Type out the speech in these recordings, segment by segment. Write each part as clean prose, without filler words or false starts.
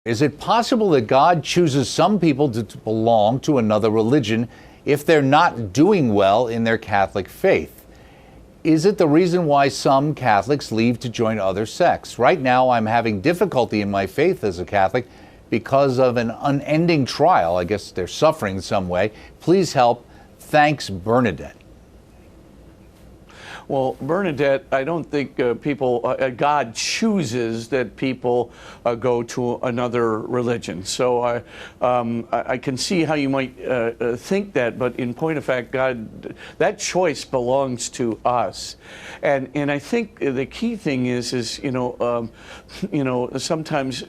Is it possible that God chooses some people to belong to another religion if they're not doing well in their Catholic faith? Is it the reason why some Catholics leave to join other sects? Right now, I'm having difficulty in my faith as a Catholic because of an unending trial. I guess they're suffering some way. Please help. Thanks, Bernadette. Well, Bernadette, I don't think God chooses that people go to another religion. So I can see how you might think that, but in point of fact, God, that choice belongs to us. And I think the key thing is sometimes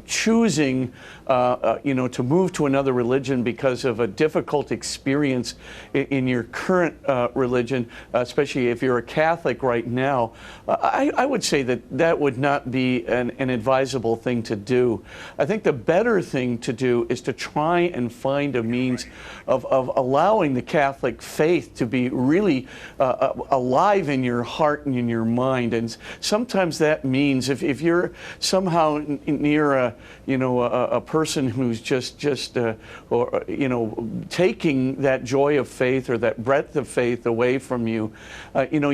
choosing, to move to another religion because of a difficult experience in your current religion, especially if you're a Catholic right now, I would say that would not be an advisable thing to do. I think the better thing to do is to try and find a means of allowing the Catholic faith to be really alive in your heart and in your mind. And sometimes that means if you're somehow near a person who's just taking that joy of faith or that breadth of faith away from you,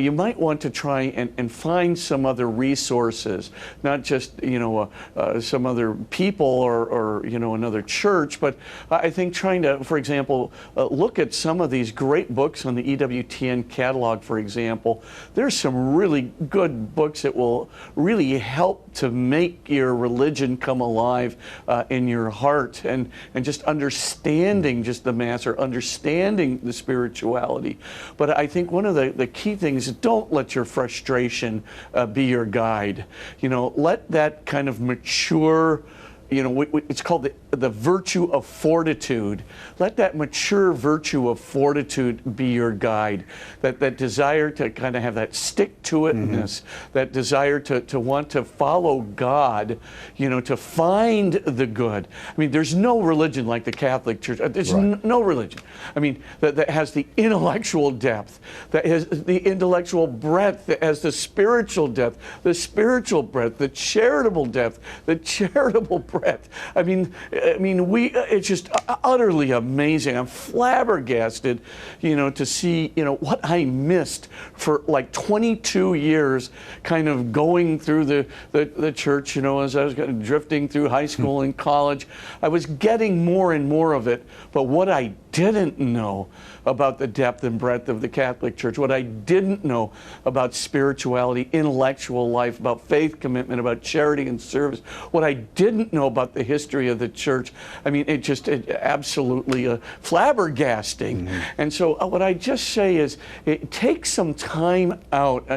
you might want to try and find some other resources, not just some other people or another church, but I think trying to, for example, look at some of these great books on the EWTN catalog, for example. There's some really good books that will really help to make your religion come alive in your heart, and just understanding just the Mass or understanding the spirituality. But I think one of the key things is don't let your frustration be your guide. Let that kind of mature, it's called the virtue of fortitude. Let that mature virtue of fortitude be your guide. That desire to kind of have that stick-to-itness, that desire to want to follow God, to find the good. I mean, there's no religion like the Catholic Church. There's no religion. I mean, that has the intellectual depth, that has the intellectual breadth, that has the spiritual depth, the spiritual breadth, the charitable depth, the charitable breadth. I mean, it's just utterly amazing. I'm flabbergasted, to see, what I missed for like 22 years, kind of going through the church, as I was drifting through high school and college. I was getting more and more of it, but what I didn't know about the depth and breadth of the Catholic Church, what I didn't know about spirituality, intellectual life, about faith commitment, about charity and service, what I didn't know about the history of the Church, I mean, it absolutely flabbergasting. And so what I just say is, take some time out,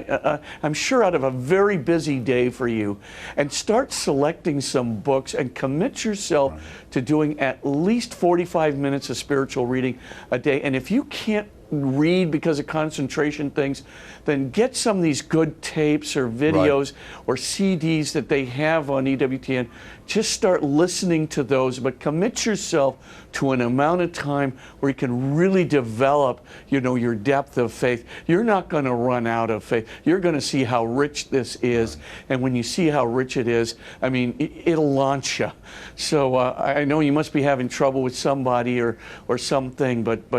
I'm sure out of a very busy day for you, and start selecting some books and commit yourself to doing at least 45 minutes of spiritual reading a day. And if you can't read because of concentration things, then get some of these good tapes or videos or CDs that they have on EWTN. Just start listening to those, but commit yourself to an amount of time where you can really develop, your depth of faith. You're not going to run out of faith. You're going to see how rich this is, and when you see how rich it is, I mean, it'll launch you. So I know you must be having trouble with somebody or something, but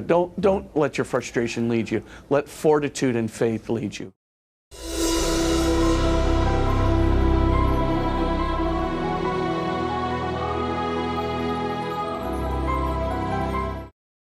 don't let your frustration lead you. Let fortitude and faith lead you.